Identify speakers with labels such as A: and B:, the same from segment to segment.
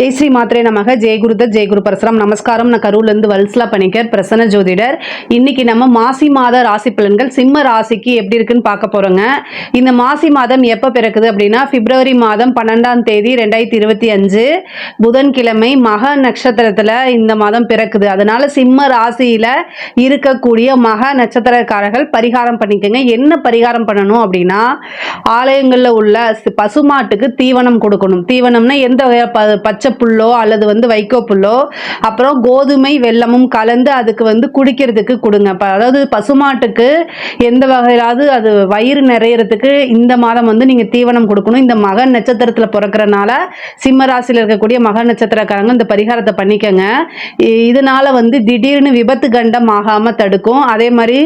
A: ஜெய் ஸ்ரீ மாத்ரே நமக. ஜெய் குருதத் ஜெய் குரு பரசுராம். நமஸ்காரம். நான் கரூர்லேருந்து வல்சலா பணிக்கர், பிரசன்ன ஜோதிடர். இன்னைக்கு நம்ம மாசி மாத ராசி பலன்கள் சிம்ம ராசிக்கு எப்படி இருக்குன்னு பார்க்க போறோங்க. இந்த மாசி மாதம் எப்போ பிறக்குது அப்படின்னா பிப்ரவரி மாதம் 12ஆம் தேதி 2025 புதன்கிழமை மக நட்சத்திரத்தில் இந்த மாதம் பிறக்குது. அதனால சிம்ம ராசியில இருக்கக்கூடிய மக நட்சத்திரக்காரர்கள் பரிகாரம் பண்ணிக்கோங்க. என்ன பரிகாரம் பண்ணணும் அப்படின்னா, ஆலயங்களில் உள்ள பசுமாட்டுக்கு தீவனம் கொடுக்கணும். தீவனம்னா எந்த பச்சை புல்லோ அல்லது வைக்கோ புல்லோ, அப்புறம் கோதுமை வெல்லமும் கலந்து அதுக்கு குடிக்கிறதுக்கு கொடுங்க. அதாவது பசுமாட்டுக்கு எந்த வகையிலாவது அது வயிறு நிறையறதுக்கு இந்த மாதம் நீங்க தீவனம் கொடுக்கணும். இந்த மக நட்சத்திரத்தில் பிறக்கிறனால சிம்ம ராசியில் இருக்கக்கூடிய மக நட்சத்திரக்காரங்க இந்த பரிகாரத்தை பண்ணிக்கங்க. இதனால திடீர்னு விபத்து கண்டம் ஆகாம தடுக்கும். அதே மாதிரி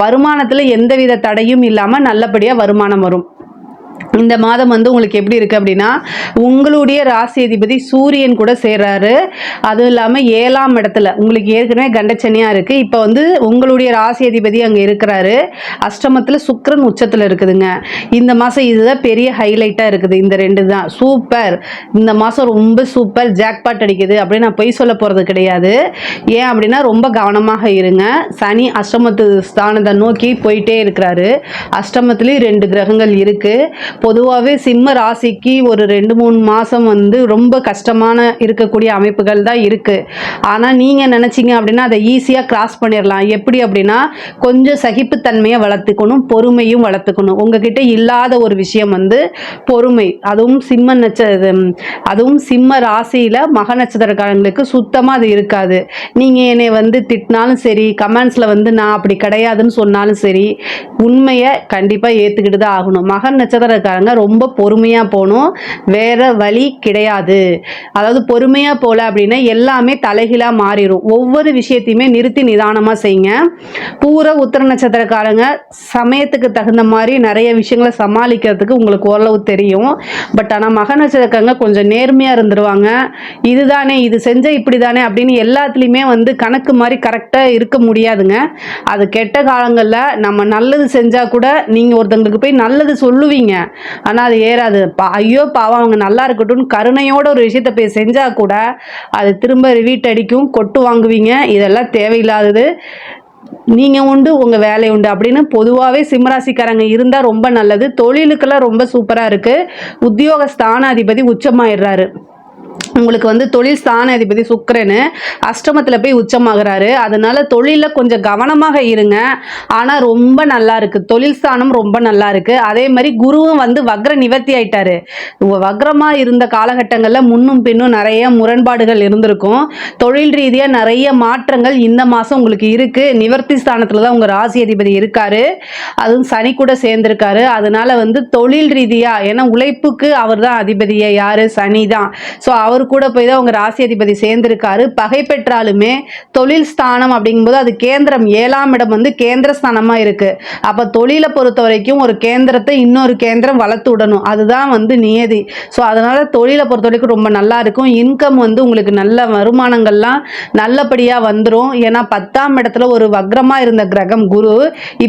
A: வருமானத்துல எந்தவித தடையும் இல்லாம நல்லபடியா வருமானம் வரும். இந்த மாதம் உங்களுக்கு எப்படி இருக்கு அப்படின்னா, உங்களுடைய ராசி அதிபதி சூரியன் கூட சேர்றாரு. அதுவும் இல்லாமல் 7ஆம் இடத்துல உங்களுக்கு ஏற்கனவே கண்டச்சனியா இருக்கு. இப்போ உங்களுடைய ராசி அதிபதி அங்கே இருக்கிறாரு. அஷ்டமத்தில் சுக்கிரன் உச்சத்தில் இருக்குதுங்க. இந்த மாதம் இதுதான் பெரிய ஹைலைட்டாக இருக்குது. இந்த ரெண்டு தான் சூப்பர். இந்த மாதம் ரொம்ப சூப்பர், ஜாக்பாட் அடிக்குது அப்படின்னு நான் பொய் சொல்ல போகிறது கிடையாது. ஏன் அப்படின்னா ரொம்ப கவனமாக இருங்க. சனி அஷ்டமத்து ஸ்தானத்தை நோக்கி போயிட்டே இருக்கிறாரு. அஷ்டமத்துலேயும் 2 கிரகங்கள் இருக்கு. பொதுவாகவே சிம்ம ராசிக்கு ஒரு 2-3 மாதம் ரொம்ப கஷ்டமான இருக்கக்கூடிய அமைப்புகள் தான் இருக்குது. ஆனால் நீங்கள் நினச்சிங்க அப்படின்னா அதை ஈஸியாக கிராஸ் பண்ணிடலாம். எப்படி அப்படின்னா, கொஞ்சம் சகிப்புத்தன்மையை வளர்த்துக்கணும், பொறுமையும் வளர்த்துக்கணும். உங்ககிட்ட இல்லாத ஒரு விஷயம் பொறுமை. அதுவும் சிம்ம ராசியில் மக நட்சத்திரக்காரங்களுக்கு சுத்தமாக அது இருக்காது. நீங்கள் என்னை திட்டினாலும் சரி, கமெண்ட்ஸில் நான் அப்படி கிடையாதுன்னு சொன்னாலும் சரி, உண்மையை கண்டிப்பாக ஏற்றுக்கிட்டு தான் ஆகணும். மக நட்சத்திரக்காரங்க ரொம்ப பொறுமையா போகணும். வேற வழி கிடையாது. அதாவது பொறுமையா போல அப்படின்னா எல்லாமே தலைகீழா மாறிடும். ஒவ்வொரு விஷயத்தையுமே நிறுத்தி நிதானமா செய்யுங்க. பூர உத்திர நட்சத்திரக்காரங்க சமயத்துக்கு தகுந்த மாதிரி நிறைய விஷயங்களை சமாளிக்கிறதுக்கு உங்களுக்கு ஓரளவு தெரியும். பட் ஆனால் மக நட்சத்திரக்காரங்க கொஞ்சம் நேர்மையா இருந்துருவாங்க. இதுதானே, இது செஞ்ச இப்படி தானே அப்படின்னு எல்லாத்துலேயுமே கணக்கு மாதிரி கரெக்டாக இருக்க முடியாதுங்க. அது கெட்ட காலங்களில் நம்ம நல்லது செஞ்சா கூட நீங்க ஒருத்தங்களுக்கு போய் நல்லது சொல்லுவீங்க, ஆனால் அது ஏறாது. ஐயோ பாவம் அவங்க நல்லா இருக்கட்டும் கருணையோட ஒரு விஷயத்தை போய் செஞ்சால் கூட அது திரும்ப ரிவீட் அடிக்கும், கொட்டு வாங்குவீங்க. இதெல்லாம் தேவையில்லாதது. நீங்கள் உண்டு உங்கள் வேலை உண்டு அப்படின்னு பொதுவாகவே சிம்மராசிக்காரங்க இருந்தால் ரொம்ப நல்லது. தொழிலுக்கெல்லாம் ரொம்ப சூப்பராக இருக்குது. உத்தியோக ஸ்தானாதிபதி உச்சமாயிடுறாரு. உங்களுக்கு தொழில் ஸ்தான அதிபதி சுக்கிரனு அஷ்டமத்தில் போய் உச்சமாகிறாரு. அதனால தொழிலில் கொஞ்சம் கவனமாக இருங்க. ஆனால் ரொம்ப நல்லா இருக்கு, தொழில் ஸ்தானம் ரொம்ப நல்லா இருக்கு. அதே மாதிரி குருவும் வக்ர நிவர்த்தி ஆயிட்டாரு. வக்ரமாக இருந்த காலகட்டங்களில் முன்னும் பின்னும் நிறைய முரண்பாடுகள் இருந்திருக்கும். தொழில் ரீதியாக நிறைய மாற்றங்கள் இந்த மாதம் உங்களுக்கு இருக்கு. நிவர்த்தி ஸ்தானத்தில் தான் உங்கள் ராசி அதிபதி இருக்காரு. அதுவும் சனி கூட சேர்ந்திருக்காரு. அதனால தொழில் ரீதியாக, ஏன்னா உழைப்புக்கு அவர் தான் அதிபதியே, யாரு? சனி தான். ஸோ அவர் கூட போய் தான் உங்க ராசி அதிபதி சேர்ந்திருக்காரு. பகை பெற்றாலுமே தொழில் ஸ்தானம் அப்படிங்கும்போது அது கேந்திரம், 7ஆம் இடம் கேந்திர ஸ்தானமா இருக்கு. அப்ப தொழிலை பொறுத்த வரைக்கும் ஒரு கேந்திரத்தை இன்னொரு கேந்திரம் வளர்த்து விடணும். அதுதான் நியதி. ஸோ அதனால தொழிலை பொறுத்த வரைக்கும் ரொம்ப நல்லா இருக்கும். இன்கம் உங்களுக்கு நல்ல வருமானங்கள்லாம் நல்லபடியா வந்துடும். ஏன்னா 10ஆம் இடத்துல ஒரு வக்ரமா இருந்த கிரகம் குரு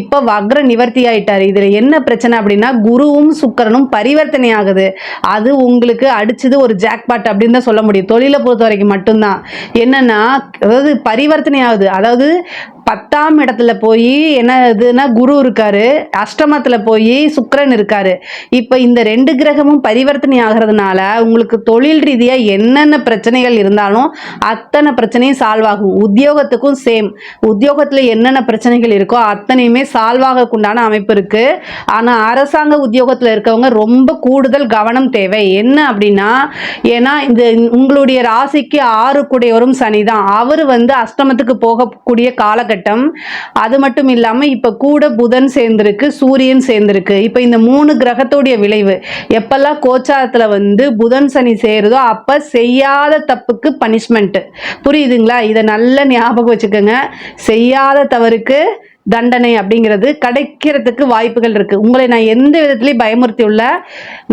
A: இப்ப வக்ர நிவர்த்தி ஆயிட்டாரு. இதுல என்ன பிரச்சனை அப்படின்னா, குருவும் சுக்கிரனும் பரிவர்த்தனை ஆகுது. அது உங்களுக்கு அடிச்சது ஒரு ஜாக்பாட் அப்படின்னு தான் சொல்ல முடியும். தொழிலை பொறுத்த வரைக்கும் மட்டும்தான். என்னன்னா, அதாவது பரிவர்த்தனை ஆகுது. அதாவது 10ஆம் இடத்துல போய் என்னதுன்னா குரு இருக்காரு, அஷ்டமத்தில் போய் சுக்கிரன் இருக்காரு. இப்போ இந்த 2 கிரகமும் பரிவர்த்தனை ஆகிறதுனால உங்களுக்கு தொழில் ரீதியாக என்னென்ன பிரச்சனைகள் இருந்தாலும் அத்தனை பிரச்சனையும் சால்வ் ஆகும். உத்தியோகத்துக்கும் சேம். உத்தியோகத்தில் என்னென்ன பிரச்சனைகள் இருக்கோ அத்தனையுமே சால்வ் ஆகக்குண்டான அமைப்பு இருக்கு. ஆனால் அரசாங்க உத்தியோகத்தில் இருக்கவங்க ரொம்ப கூடுதல் கவனம் தேவை. என்ன அப்படின்னா, ஏன்னா இந்த உங்களுடைய ராசிக்கு 6 கூடியவரும் சனி தான். அவர் அஷ்டமத்துக்கு போகக்கூடிய காலகட்டம். அது மட்டும் இல்லாம இப்ப கூட புதன் சேர்ந்திருக்கு, சூரியன் சேர்ந்திருக்கு. இப்ப இந்த 3 கிரகத்தோடைய விளைவு எப்பெல்லாம் கோச்சாரத்துல புதன் சனி சேருதோ அப்ப செய்யாத தப்புக்கு பனிஷ்மெண்ட். புரியுதுங்களா? இதை நல்ல ஞாபகம் வச்சுக்கோங்க. செய்யாத தவறுக்கு தண்டனை அப்படிங்கிறது கிடைக்கிறதுக்கு வாய்ப்புகள் இருக்கு. உங்களை நான் எந்த விதத்திலையும் பயமுறுத்தி உள்ள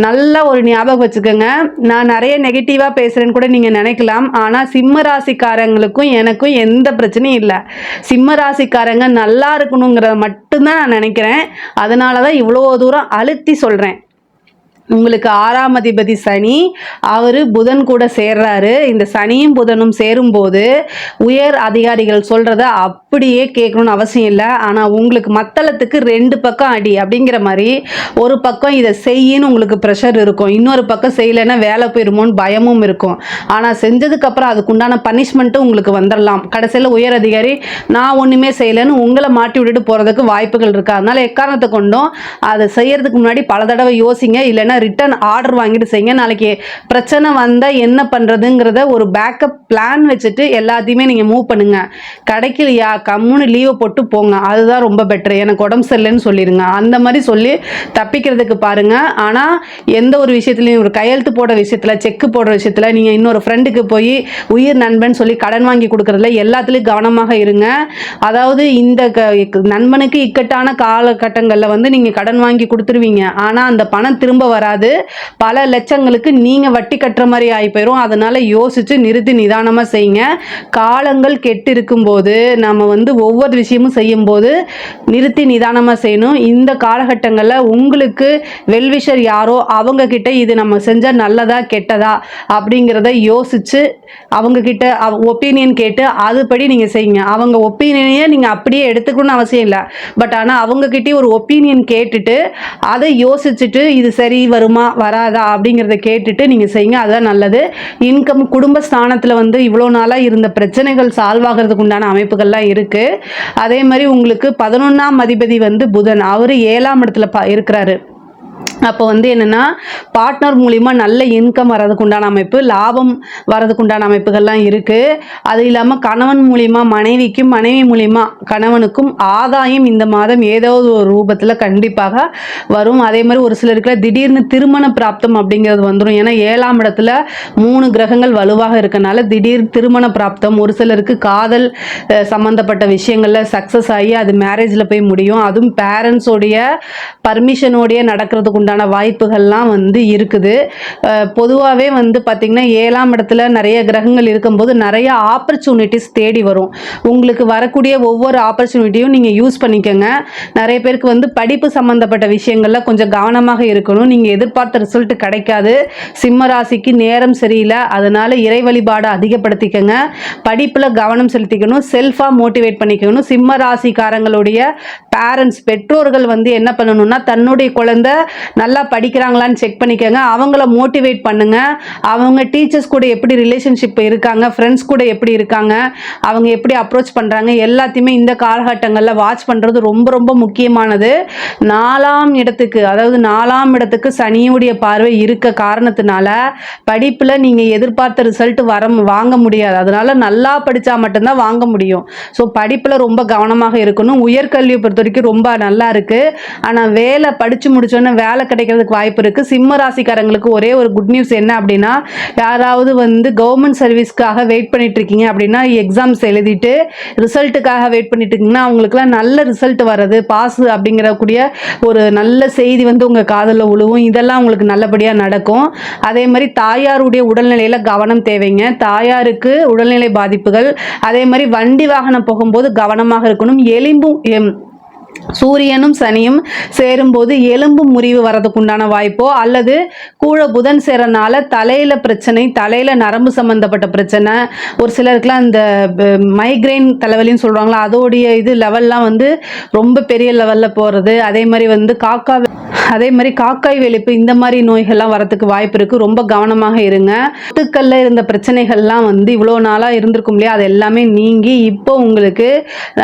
A: நல்ல ஒரு ஞாபகம் வச்சுக்கோங்க. நான் நிறைய நெகட்டிவா பேசுறேன்னு கூட நீங்க நினைக்கலாம். ஆனா சிம்ம ராசிக்காரங்களுக்கும் எனக்கும் எந்த பிரச்சனையும் இல்லை. சிம்ம ராசிக்காரங்க நல்லா இருக்கணுங்கிறத மட்டும்தான் நான் நினைக்கிறேன். அதனாலதான் இவ்வளோ தூரம் அழுத்தி சொல்றேன். உங்களுக்கு 6ஆம் அதிபதி சனி, அவர் புதன் கூட சேர்றாரு. இந்த சனியும் புதனும் சேரும்போது உயர் அதிகாரிகள் சொல்கிறத அப்படியே கேட்கணும்னு அவசியம் இல்லை. ஆனால் உங்களுக்கு மத்தளத்துக்கு 2 பக்கம் அடி அப்படிங்கிற மாதிரி, ஒரு பக்கம் இதை செய்யின்னு உங்களுக்கு ப்ரெஷர் இருக்கும், இன்னொரு பக்கம் செய்யலைன்னா வேலை போயிருமோன்னு பயமும் இருக்கும். ஆனால் செஞ்சதுக்கப்புறம் அதுக்குண்டான பனிஷ்மெண்ட்டும் உங்களுக்கு வந்துடலாம். கடைசியில் உயர் அதிகாரி நான் ஒன்றுமே செய்யலைன்னு உங்களை மாட்டி விட்டுட்டு போகிறதுக்கு வாய்ப்புகள் இருக்குது. அதனால் எக்காரணத்தை கொண்டும் அதை செய்யறதுக்கு முன்னாடி பல தடவை யோசிங்க. இல்லைன்னா ரிட்டர்ன் ஆர்டர் வாங்கிட்டு செய்யுங்க. நாளைக்கு பிரச்சனை வந்தால் என்ன பண்ணுறதுங்கிறத ஒரு பேக்கப் பிளான் வச்சுட்டு எல்லாத்தையுமே நீங்கள் மூவ் பண்ணுங்கள். கிடைக்கலையா கம்முன்னு லீவை போட்டு போங்க, அதுதான் ரொம்ப பெட்டர். எனக்கு உடம்பு சரியில்லைன்னு சொல்லிடுங்க, அந்த மாதிரி சொல்லி தப்பிக்கிறதுக்கு பாருங்கள். ஆனால் எந்த ஒரு விஷயத்துலையும், ஒரு கையெழுத்து போடுற விஷயத்தில், செக்கு போடுற விஷயத்தில், நீங்கள் இன்னொரு ஃப்ரெண்டுக்கு போய் உயிர் நண்பன் சொல்லி கடன் வாங்கி கொடுக்குறதுல எல்லாத்துலேயும் கவனமாக இருங்க. அதாவது இந்த நண்பனுக்கு இக்கட்டான காலகட்டங்களில் வந்து நீங்கள் கடன் வாங்கி கொடுத்துருவீங்க, ஆனால் அந்த பணம் திரும்ப வராது. பல லட்சங்களுக்கு நீங்கள் வட்டி கட்டுற மாதிரி ஆகி போயிடும். அதனால் யோசித்து நிறுத்தி நிதானமாக செய்யுங்க. காலங்கள் கெட்டு இருக்கும்போது நம்ம வந்து ஒவ்வொரு விஷயமும் செய்யும்போது நிறுத்தி நிதானமாக செய்யணும். இந்த காலகட்டங்களில் உங்களுக்கு வெல்விஷர் யாரோ அவங்கக்கிட்ட இது நம்ம செஞ்சால் நல்லதா கெட்டதா அப்படிங்கிறத யோசித்து அவங்கக்கிட்ட ஒப்பீனியன் கேட்டு அதுபடி நீங்கள் செய்யுங்க. அவங்க ஒப்பீனியனையே நீங்கள் அப்படியே எடுத்துக்கணும்னு அவசியம் இல்லை. பட் ஆனால் அவங்கக்கிட்டே ஒரு ஒப்பீனியன் கேட்டுட்டு அதை யோசிச்சுட்டு இது சரி வருமா வராதா அப்படிங்கிறத கேட்டுட்டு நீங்கள் செய்யுங்க, அதுதான் நல்லது. இன்கம் குடும்ப ஸ்தானத்தில் வந்து இவ்வளோ நாளாக இருந்த பிரச்சனைகள் சால்வ் ஆகிறதுக்கு உண்டான அமைப்புகள்லாம் இருக்குது. அதே மாதிரி உங்களுக்கு 11ஆம் அதிபதி வந்து புதன், அவர் 7ஆம் இடத்துல இருக்கிறாரு. அப்போ வந்து என்னென்னா பார்ட்னர் மூலிமா நல்ல இன்கம் வர்றதுக்கு உண்டான அமைப்பு, லாபம் வர்றதுக்கு உண்டான அமைப்புகள்லாம் இருக்குது. அது இல்லாமல் கணவன் மூலிமா மனைவிக்கும், மனைவி மூலிமா கணவனுக்கும் ஆதாயம் இந்த மாதம் ஏதோ ஒரு ரூபத்தில் கண்டிப்பாக வரும். அதே மாதிரி ஒரு சிலருக்கு திடீர்னு திருமண பிராப்தம் அப்படிங்கிறது வந்துடும். ஏன்னா 7ஆம் இடத்துல 3 கிரகங்கள் வலுவாக இருக்கனால திடீர் திருமண பிராப்தம், ஒரு சிலருக்கு காதல் சம்மந்தப்பட்ட விஷயங்களில் சக்ஸஸ் ஆகி அது மேரேஜில் போய் முடியும். அதுவும் பேரண்ட்ஸோடைய பர்மிஷனோடைய நடக்கிறதுக்கு உண்டான வாய்ப்புகள்லாம் வந்து இருக்குது. பொதுவாகவே வந்து பார்த்திங்கன்னா 7ஆம் இடத்துல நிறைய கிரகங்கள் இருக்கும்போது நிறைய ஆப்பர்ச்சுனிட்டிஸ் தேடி வரும். உங்களுக்கு வரக்கூடிய ஒவ்வொரு ஆப்பர்ச்சுனிட்டியும் நீங்கள் யூஸ் பண்ணிக்கோங்க. நிறைய பேருக்கு வந்து படிப்பு சம்மந்தப்பட்ட விஷயங்களில் கொஞ்சம் கவனமாக இருக்கணும். நீங்கள் எதிர்பார்த்த ரிசல்ட் கிடைக்காது. சிம்ம ராசிக்கு நேரம் சரியில்லை, அதனால் இறை வழிபாடு அதிகப்படுத்திக்கங்க. படிப்பில் கவனம் செலுத்திக்கணும், செல்ஃபாக மோட்டிவேட் பண்ணிக்கணும். சிம்ம ராசிக்காரங்களுடைய பேரண்ட்ஸ், பெற்றோர்கள் வந்து என்ன பண்ணணும்னா தன்னுடைய குழந்தை நல்லா படிக்கிறாங்களான்னு செக் பண்ணிக்கோங்க. அவங்கள மோட்டிவேட் பண்ணுங்கள். அவங்க டீச்சர்ஸ் கூட எப்படி ரிலேஷன்ஷிப் இருக்காங்க, ஃப்ரெண்ட்ஸ் கூட எப்படி இருக்காங்க, அவங்க எப்படி அப்ரோச் பண்ணுறாங்க, எல்லாத்தையுமே இந்த காலகட்டங்களில் வாட்ச் பண்ணுறது ரொம்ப ரொம்ப முக்கியமானது. 4ஆம் இடத்துக்கு, அதாவது 4ஆம் இடத்துக்கு சனியுடைய பார்வை இருக்க காரணத்தினால படிப்பில் நீங்கள் எதிர்பார்த்த ரிசல்ட் வாங்க முடியாது. அதனால் நல்லா படித்தா மட்டும்தான் வாங்க முடியும். ஸோ படிப்பில் ரொம்ப கவனமாக இருக்கணும். உயர்கல்வியை பொறுத்த வரைக்கும் ரொம்ப நல்லா இருக்குது. ஆனால் வேலை படித்து முடிச்சோன்னே வேலை கிடைக்கிறதுக்கு வாய்ப்பு இருக்குது. சிம்ம ராசிக்காரங்களுக்கு ஒரே ஒரு குட் நியூஸ் என்ன அப்படின்னா, யாராவது வந்து கவர்மெண்ட் சர்வீஸ்க்காக வெயிட் பண்ணிட்டு இருக்கீங்க அப்படின்னா, எக்ஸாம்ஸ் எழுதிட்டு ரிசல்ட்டுக்காக வெயிட் பண்ணிட்டு இருக்கீங்கன்னா அவங்களுக்குலாம் நல்ல ரிசல்ட் வர்றது, பாஸ் அப்படிங்கிறக்கூடிய ஒரு நல்ல செய்தி வந்து உங்கள் காதில் உழுவும். இதெல்லாம் உங்களுக்கு நல்லபடியாக நடக்கும். அதே மாதிரி தாயாருடைய உடல்நிலையில் கவனம் தேவைங்க. தாயாருக்கு உடல்நிலை பாதிப்புகள், அதே மாதிரி வண்டி வாகனம் போகும்போது கவனமாக இருக்கணும். சூரியனும் சனியும் சேரும்போது எலும்பு முறிவு வரதுக்கு உண்டான வாய்ப்போ, அல்லது கூட புதன் சேரனால தலையில் பிரச்சனை, தலையில் நரம்பு சம்மந்தப்பட்ட பிரச்சனை, ஒரு சிலருக்குலாம் இந்த மைக்ரைன் தலைவலின்னு சொல்கிறாங்களா, அதோடைய இது லெவல்லாம் வந்து ரொம்ப பெரிய லெவலில் போகிறது. அதே மாதிரி வந்து காக்காய் வெளிப்பு, இந்த மாதிரி நோய்கள்லாம் வரத்துக்கு வாய்ப்பு இருக்குது. ரொம்ப கவனமாக இருங்க. சொத்துக்களில் இருந்த பிரச்சனைகள்லாம் வந்து இவ்வளோ நாளாக இருந்திருக்கும் இல்லையா, அது எல்லாமே நீங்கி இப்போ உங்களுக்கு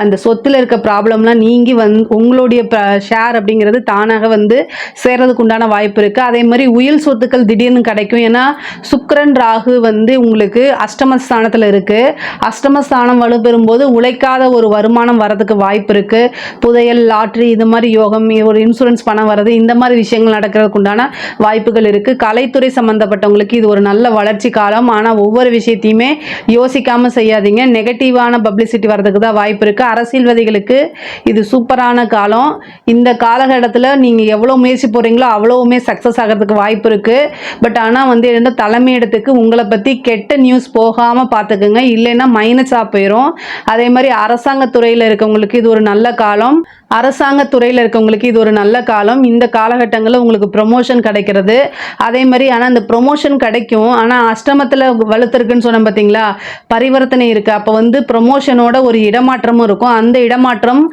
A: அந்த சொத்தில் இருக்க ப்ராப்ளம்லாம் நீங்கி உங்களுடைய ஷேர் அப்படிங்கிறது தானாக வந்து சேர்றதுக்கு உண்டான வாய்ப்பு இருக்குது. அதே மாதிரி உயில் சொத்துக்கள் திடீர்னு கிடைக்கும். ஏன்னா சுக்கிரன் ராகு வந்து உங்களுக்கு அஷ்டமஸ்தானத்தில் இருக்குது. அஷ்டமஸ்தானம் வலுப்பெறும்போது உழைக்காத ஒரு வருமானம் வரதுக்கு வாய்ப்பு இருக்குது. புதையல், லாட்ரி, இது மாதிரி யோகம், ஒரு இன்சூரன்ஸ் பணம் வர்றது, இந்த மாதிரி விஷயங்கள் நடக்கிறதுக்கு உண்டான வாய்ப்புகள் இருக்குது. கலைத்துறை சம்மந்தப்பட்டவங்களுக்கு இது ஒரு நல்ல வளர்ச்சி காலம். ஆனால் ஒவ்வொரு விஷயத்தையுமே யோசிக்காமல் செய்யாதீங்க. நெகட்டிவான பப்ளிசிட்டி வர்றதுக்கு தான் வாய்ப்பு இருக்குது. அரசியல்வாதிகளுக்கு இது சூப்பரான சூப்பரான காலம். இந்த காலகட்டத்தில் நீங்கள் எவ்வளோ முயற்சி போகிறீங்களோ அவ்வளோவுமே சக்ஸஸ் ஆகிறதுக்கு வாய்ப்பு இருக்குது. பட் ஆனால் வந்து என்ன தலைமையிடத்துக்கு உங்களை பற்றி கெட்ட நியூஸ் போகாமல் பார்த்துக்குங்க, இல்லைன்னா மைனஸாக போயிடும். அதே மாதிரி அரசாங்கத்துறையில் இருக்கவங்களுக்கு இது ஒரு நல்ல காலம். அரசாங்கத்துறையில் இருக்கவங்களுக்கு இது ஒரு நல்ல காலம். இந்த காலகட்டங்களில் உங்களுக்கு ப்ரொமோஷன் கிடைக்கிறது. அதே மாதிரி ஆனால் இந்த ப்ரொமோஷன் கிடைக்கும், ஆனால் அஷ்டமத்தில் வலுத்திருக்குன்னு சொன்னேன் பார்த்தீங்களா, பரிவர்த்தனை இருக்குது. அப்போ வந்து ப்ரொமோஷனோட ஒரு இடமாற்றமும் இருக்கும். அந்த இடமாற்றம்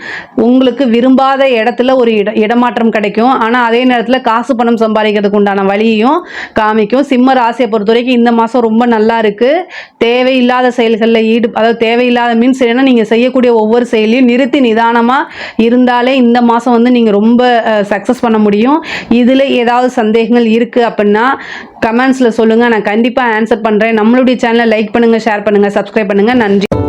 A: உங்களுக்கு விரும்பாத இடத்துல ஒரு இடமாற்றம் கிடைக்கும். ஆனால் அதே நேரத்தில் காசு பணம் சம்பாதிக்கிறதுக்கு உண்டான வழியையும் காமிக்கும். சிம்ம ராசியை பொறுத்த வரைக்கும் இந்த மாதம் ரொம்ப நல்லா இருக்குது. தேவையில்லாத செயல்களில் அதாவது தேவையில்லாத மீன்ஸ் என்னன்னா, நீங்கள் செய்யக்கூடிய ஒவ்வொரு செயலையும் நிறுத்தி நிதானமாக இருந்தாலே இந்த மாதம் வந்து நீங்கள் ரொம்ப சக்ஸஸ் பண்ண முடியும். இதில் ஏதாவது சந்தேகங்கள் இருக்குது அப்படின்னா கமெண்ட்ஸில் சொல்லுங்கள், நான் கண்டிப்பாக ஆன்சர் பண்ணுறேன். நம்மளுடைய சேனலை லைக் பண்ணுங்கள், ஷேர் பண்ணுங்கள், சப்ஸ்கிரைப் பண்ணுங்கள். நன்றி.